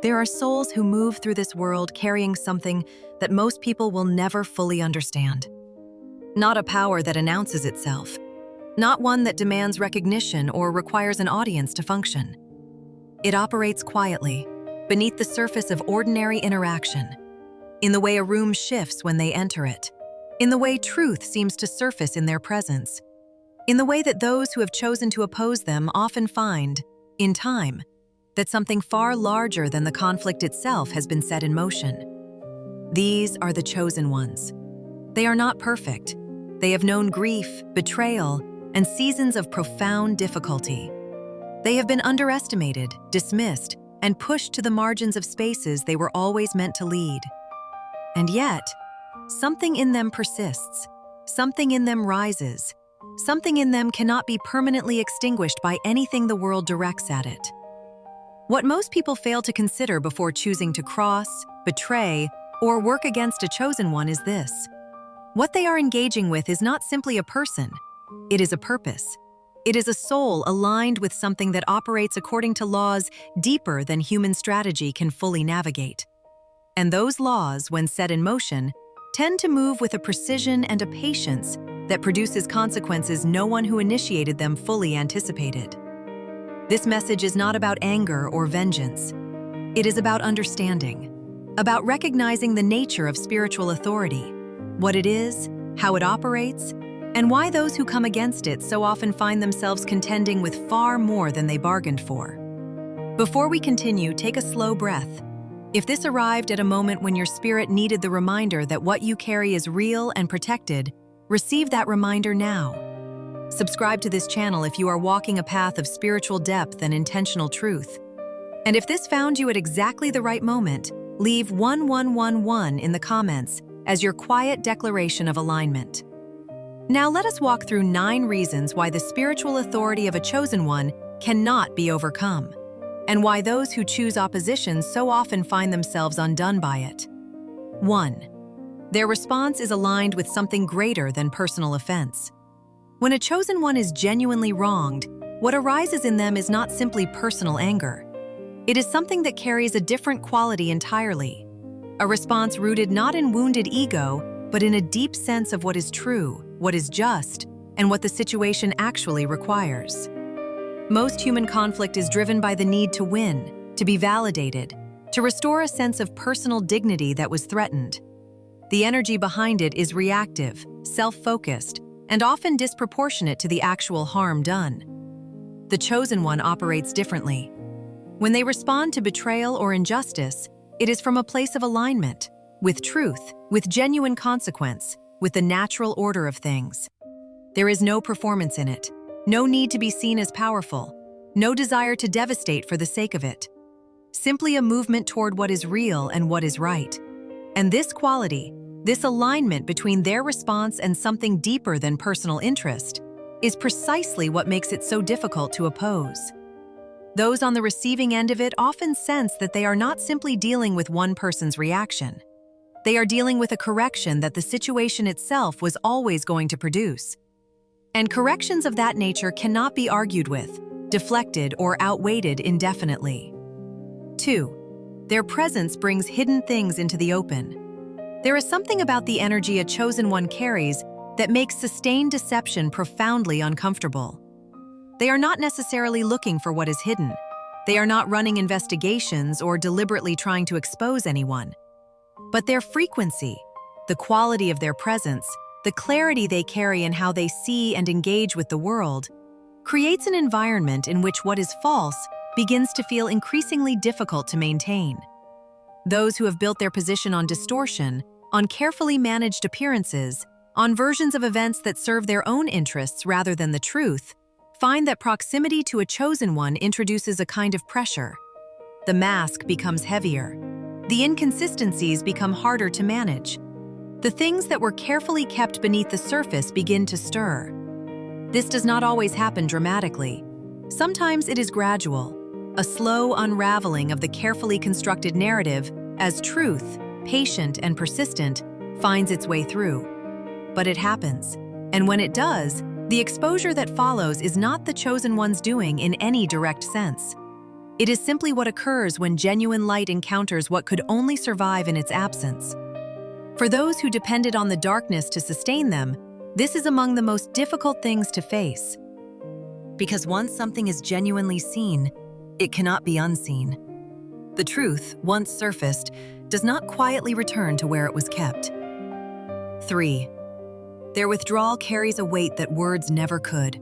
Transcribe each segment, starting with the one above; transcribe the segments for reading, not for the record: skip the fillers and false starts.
There are souls who move through this world carrying something that most people will never fully understand. Not a power that announces itself, not one that demands recognition or requires an audience to function. It operates quietly, beneath the surface of ordinary interaction, in the way a room shifts when they enter it, in the way truth seems to surface in their presence, in the way that those who have chosen to oppose them often find, in time, that something far larger than the conflict itself has been set in motion. These are the chosen ones. They are not perfect. They have known grief, betrayal, and seasons of profound difficulty. They have been underestimated, dismissed, and pushed to the margins of spaces they were always meant to lead. And yet, something in them persists. Something in them rises. Something in them cannot be permanently extinguished by anything the world directs at it. What most people fail to consider before choosing to cross, betray, or work against a chosen one is this. What they are engaging with is not simply a person. It is a purpose. It is a soul aligned with something that operates according to laws deeper than human strategy can fully navigate. And those laws, when set in motion, tend to move with a precision and a patience that produces consequences no one who initiated them fully anticipated. This message is not about anger or vengeance. It is about understanding, about recognizing the nature of spiritual authority, what it is, how it operates, and why those who come against it so often find themselves contending with far more than they bargained for. Before we continue, take a slow breath. If this arrived at a moment when your spirit needed the reminder that what you carry is real and protected, receive that reminder now. Subscribe to this channel if you are walking a path of spiritual depth and intentional truth. And if this found you at exactly the right moment, leave 1111 in the comments as your quiet declaration of alignment. Now let us walk through 9 reasons why the spiritual authority of a chosen one cannot be overcome, and why those who choose opposition so often find themselves undone by it. 1. Their response is aligned with something greater than personal offense. When a chosen one is genuinely wronged, what arises in them is not simply personal anger. It is something that carries a different quality entirely. A response rooted not in wounded ego, but in a deep sense of what is true, what is just, and what the situation actually requires. Most human conflict is driven by the need to win, to be validated, to restore a sense of personal dignity that was threatened. The energy behind it is reactive, self-focused, and often disproportionate to the actual harm done. The chosen one operates differently. When they respond to betrayal or injustice, it is from a place of alignment, with truth, with genuine consequence, with the natural order of things. There is no performance in it, no need to be seen as powerful, no desire to devastate for the sake of it. Simply a movement toward what is real and what is right. And this quality, this alignment between their response and something deeper than personal interest, is precisely what makes it so difficult to oppose. Those on the receiving end of it often sense that they are not simply dealing with one person's reaction. They are dealing with a correction that the situation itself was always going to produce. And corrections of that nature cannot be argued with, deflected, or outweighed indefinitely. 2. Their presence brings hidden things into the open. There is something about the energy a chosen one carries that makes sustained deception profoundly uncomfortable. They are not necessarily looking for what is hidden. They are not running investigations or deliberately trying to expose anyone. But their frequency, the quality of their presence, the clarity they carry in how they see and engage with the world, creates an environment in which what is false begins to feel increasingly difficult to maintain. Those who have built their position on distortion, on carefully managed appearances, on versions of events that serve their own interests rather than the truth, find that proximity to a chosen one introduces a kind of pressure. The mask becomes heavier. The inconsistencies become harder to manage. The things that were carefully kept beneath the surface begin to stir. This does not always happen dramatically. Sometimes it is gradual, a slow unraveling of the carefully constructed narrative as truth, patient and persistent, finds its way through. But it happens, and when it does, the exposure that follows is not the chosen one's doing in any direct sense. It is simply what occurs when genuine light encounters what could only survive in its absence. For those who depended on the darkness to sustain them, this is among the most difficult things to face. Because once something is genuinely seen, it cannot be unseen. The truth, once surfaced, does not quietly return to where it was kept. 3. Their withdrawal carries a weight that words never could.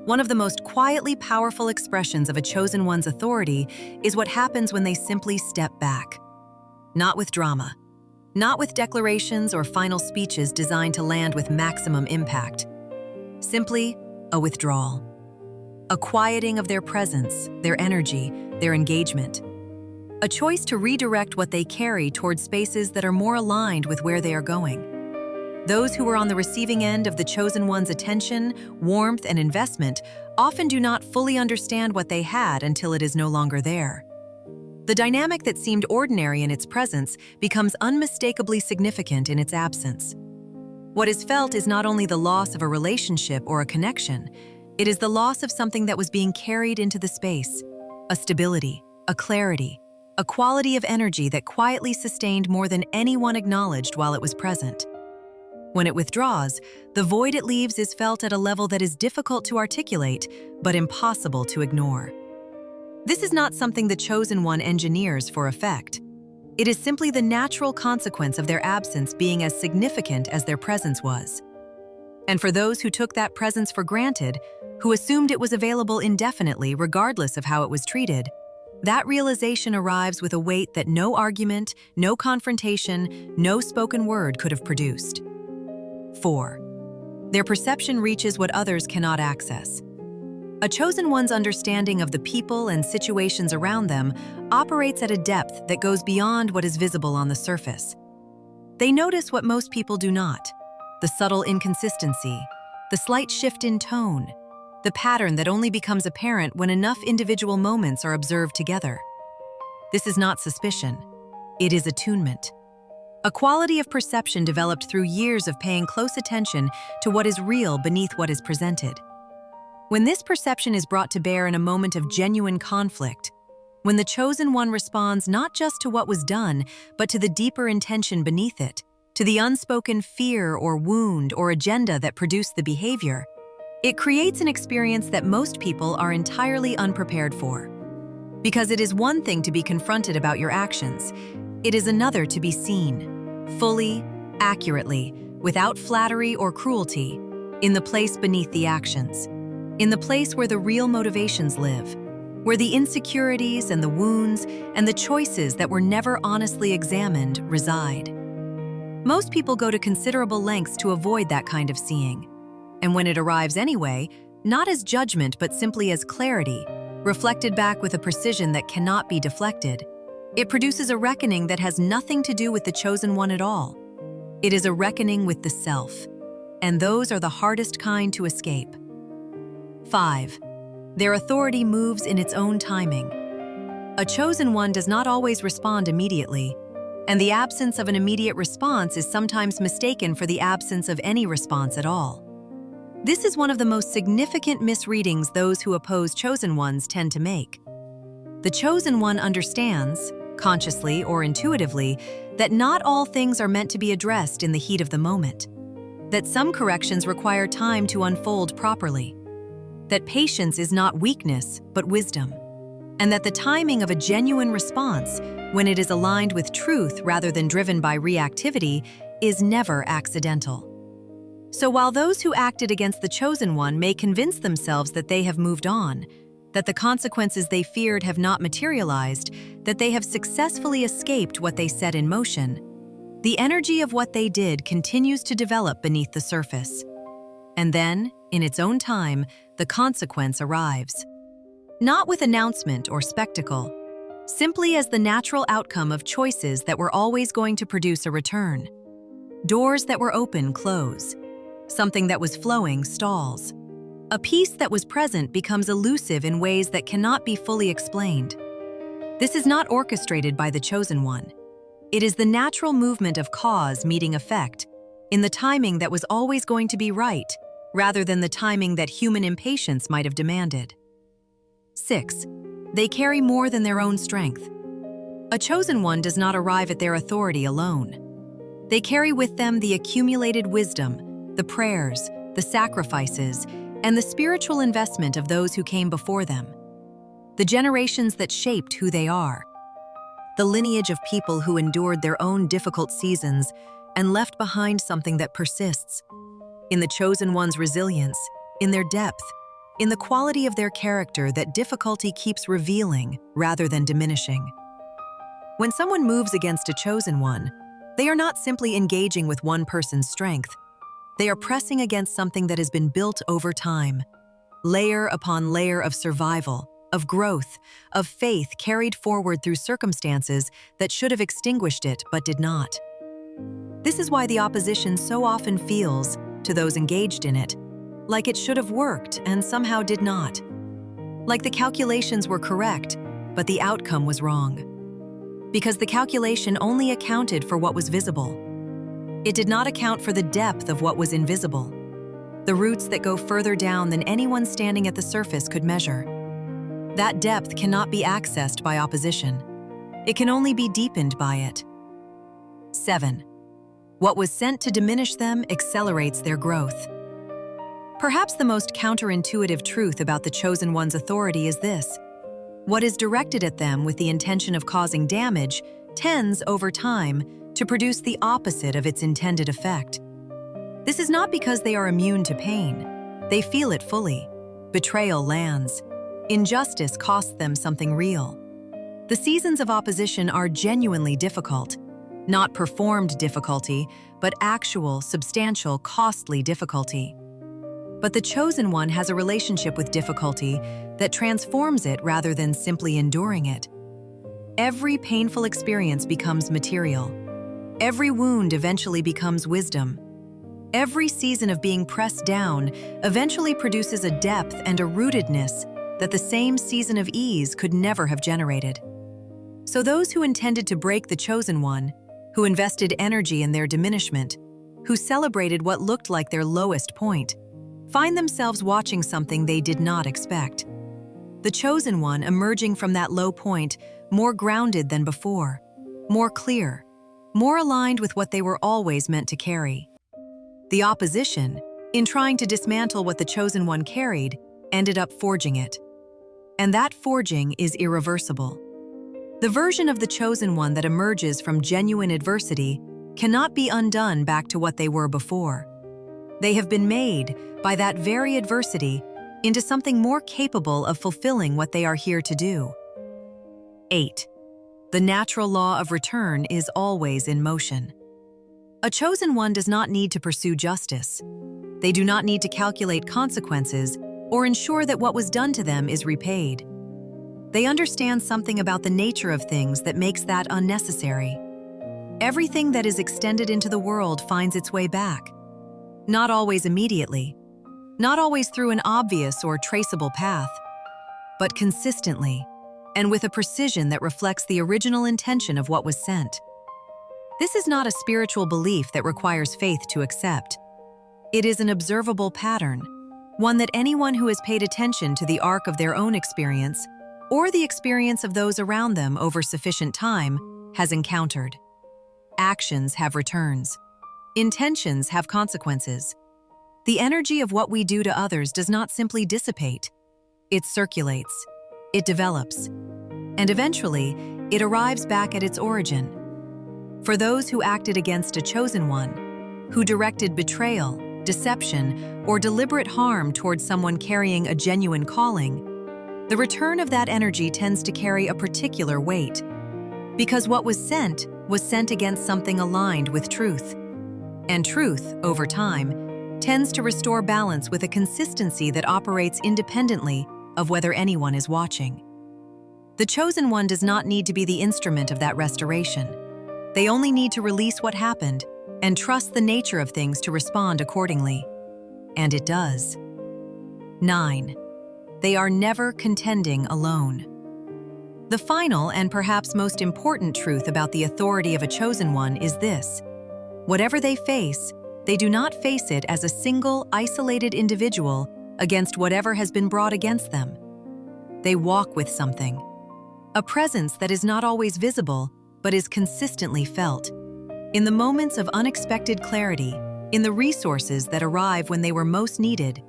One of the most quietly powerful expressions of a chosen one's authority is what happens when they simply step back. Not with drama, not with declarations or final speeches designed to land with maximum impact. Simply a withdrawal. A quieting of their presence, their energy, their engagement. A choice to redirect what they carry towards spaces that are more aligned with where they are going. Those who are on the receiving end of the chosen one's attention, warmth, and investment often do not fully understand what they had until it is no longer there. The dynamic that seemed ordinary in its presence becomes unmistakably significant in its absence. What is felt is not only the loss of a relationship or a connection, it is the loss of something that was being carried into the space, a stability, a clarity, a quality of energy that quietly sustained more than anyone acknowledged while it was present. When it withdraws, the void it leaves is felt at a level that is difficult to articulate, but impossible to ignore. This is not something the chosen one engineers for effect. It is simply the natural consequence of their absence being as significant as their presence was. And for those who took that presence for granted, who assumed it was available indefinitely regardless of how it was treated, that realization arrives with a weight that no argument, no confrontation, no spoken word could have produced. 4. Their perception reaches what others cannot access. A chosen one's understanding of the people and situations around them operates at a depth that goes beyond what is visible on the surface. They notice what most people do not: the subtle inconsistency, the slight shift in tone, the pattern that only becomes apparent when enough individual moments are observed together. This is not suspicion, it is attunement. A quality of perception developed through years of paying close attention to what is real beneath what is presented. When this perception is brought to bear in a moment of genuine conflict, when the chosen one responds not just to what was done, but to the deeper intention beneath it, to the unspoken fear or wound or agenda that produced the behavior, it creates an experience that most people are entirely unprepared for. Because it is one thing to be confronted about your actions, it is another to be seen, fully, accurately, without flattery or cruelty, in the place beneath the actions. In the place where the real motivations live, where the insecurities and the wounds and the choices that were never honestly examined reside. Most people go to considerable lengths to avoid that kind of seeing. And when it arrives anyway, not as judgment but simply as clarity, reflected back with a precision that cannot be deflected, it produces a reckoning that has nothing to do with the chosen one at all. It is a reckoning with the self, and those are the hardest kind to escape. 5. Their authority moves in its own timing. A chosen one does not always respond immediately, and the absence of an immediate response is sometimes mistaken for the absence of any response at all. This is one of the most significant misreadings those who oppose chosen ones tend to make. The chosen one understands, consciously or intuitively, that not all things are meant to be addressed in the heat of the moment, that some corrections require time to unfold properly, that patience is not weakness, but wisdom, and that the timing of a genuine response, when it is aligned with truth rather than driven by reactivity, is never accidental. So while those who acted against the chosen one may convince themselves that they have moved on, that the consequences they feared have not materialized, that they have successfully escaped what they set in motion, the energy of what they did continues to develop beneath the surface. And then, in its own time, the consequence arrives. Not with announcement or spectacle, simply as the natural outcome of choices that were always going to produce a return. Doors that were open close. Something that was flowing stalls. A peace that was present becomes elusive in ways that cannot be fully explained. This is not orchestrated by the chosen one. It is the natural movement of cause meeting effect, in the timing that was always going to be right, rather than the timing that human impatience might have demanded. 6. They carry more than their own strength. A chosen one does not arrive at their authority alone. They carry with them the accumulated wisdom, the prayers, the sacrifices, and the spiritual investment of those who came before them. The generations that shaped who they are. The lineage of people who endured their own difficult seasons and left behind something that persists. In the chosen one's resilience, in their depth, in the quality of their character that difficulty keeps revealing rather than diminishing. When someone moves against a chosen one, they are not simply engaging with one person's strength. They are pressing against something that has been built over time, layer upon layer of survival, of growth, of faith carried forward through circumstances that should have extinguished it but did not. This is why the opposition so often feels, to those engaged in it, like it should have worked and somehow did not. Like the calculations were correct, but the outcome was wrong. Because the calculation only accounted for what was visible. It did not account for the depth of what was invisible, the roots that go further down than anyone standing at the surface could measure. That depth cannot be accessed by opposition. It can only be deepened by it. 7. What was sent to diminish them accelerates their growth. Perhaps the most counterintuitive truth about the chosen one's authority is this: what is directed at them with the intention of causing damage tends, over time, to produce the opposite of its intended effect. This is not because they are immune to pain. They feel it fully. Betrayal lands. Injustice costs them something real. The seasons of opposition are genuinely difficult. Not performed difficulty, but actual, substantial, costly difficulty. But the chosen one has a relationship with difficulty that transforms it rather than simply enduring it. Every painful experience becomes material. Every wound eventually becomes wisdom. Every season of being pressed down eventually produces a depth and a rootedness that the same season of ease could never have generated. So those who intended to break the chosen one, who invested energy in their diminishment, who celebrated what looked like their lowest point, find themselves watching something they did not expect. The chosen one emerging from that low point more grounded than before, more clear, more aligned with what they were always meant to carry. The opposition, in trying to dismantle what the chosen one carried, ended up forging it. And that forging is irreversible. The version of the chosen one that emerges from genuine adversity cannot be undone back to what they were before. They have been made, by that very adversity, into something more capable of fulfilling what they are here to do. 8. The natural law of return is always in motion. A chosen one does not need to pursue justice. They do not need to calculate consequences or ensure that what was done to them is repaid. They understand something about the nature of things that makes that unnecessary. Everything that is extended into the world finds its way back. Not always immediately, not always through an obvious or traceable path, but consistently and with a precision that reflects the original intention of what was sent. This is not a spiritual belief that requires faith to accept. It is an observable pattern, one that anyone who has paid attention to the arc of their own experience or the experience of those around them over sufficient time has encountered. Actions have returns. Intentions have consequences. The energy of what we do to others does not simply dissipate. It circulates. It develops. And eventually, it arrives back at its origin. For those who acted against a chosen one, who directed betrayal, deception, or deliberate harm towards someone carrying a genuine calling, the return of that energy tends to carry a particular weight, because what was sent against something aligned with truth. And truth, over time, tends to restore balance with a consistency that operates independently of whether anyone is watching. The chosen one does not need to be the instrument of that restoration. They only need to release what happened and trust the nature of things to respond accordingly. And it does. 9. They are never contending alone. The final and perhaps most important truth about the authority of a chosen one is this: whatever they face, they do not face it as a single, isolated individual against whatever has been brought against them. They walk with something. A presence that is not always visible, but is consistently felt. In the moments of unexpected clarity, in the resources that arrive when they were most needed,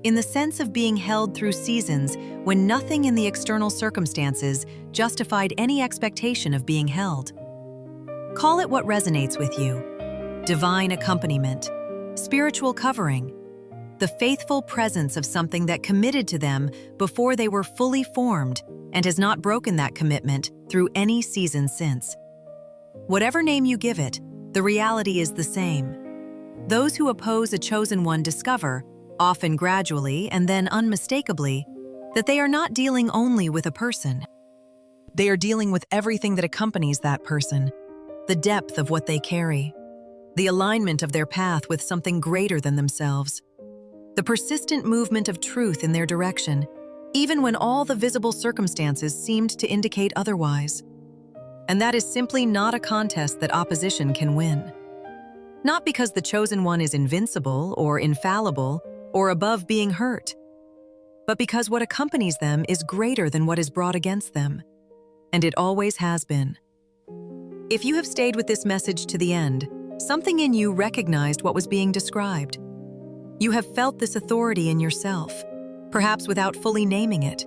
in the sense of being held through seasons when nothing in the external circumstances justified any expectation of being held. Call it what resonates with you: divine accompaniment, spiritual covering, the faithful presence of something that committed to them before they were fully formed and has not broken that commitment through any season since. Whatever name you give it, the reality is the same. Those who oppose a chosen one discover, often gradually and then unmistakably, that they are not dealing only with a person. They are dealing with everything that accompanies that person, the depth of what they carry, the alignment of their path with something greater than themselves, the persistent movement of truth in their direction, even when all the visible circumstances seemed to indicate otherwise. And that is simply not a contest that opposition can win. Not because the chosen one is invincible or infallible or above being hurt, but because what accompanies them is greater than what is brought against them. And it always has been. If you have stayed with this message to the end, something in you recognized what was being described. You have felt this authority in yourself, perhaps without fully naming it.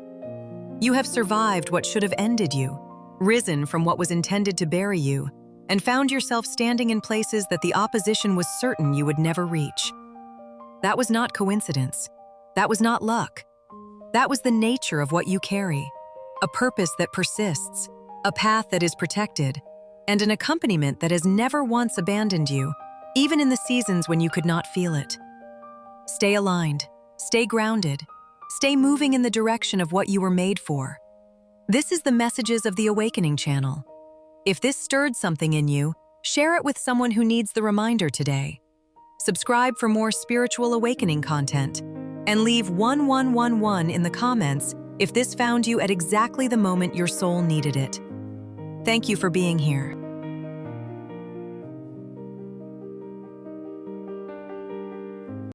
You have survived what should have ended you, risen from what was intended to bury you, and found yourself standing in places that the opposition was certain you would never reach. That was not coincidence. That was not luck. That was the nature of what you carry, a purpose that persists, a path that is protected, and an accompaniment that has never once abandoned you, even in the seasons when you could not feel it. Stay aligned, stay grounded, stay moving in the direction of what you were made for. This is the Messages of the Awakening channel. If this stirred something in you, share it with someone who needs the reminder today. Subscribe for more spiritual awakening content, and leave 1111 in the comments if this found you at exactly the moment your soul needed it. Thank you for being here.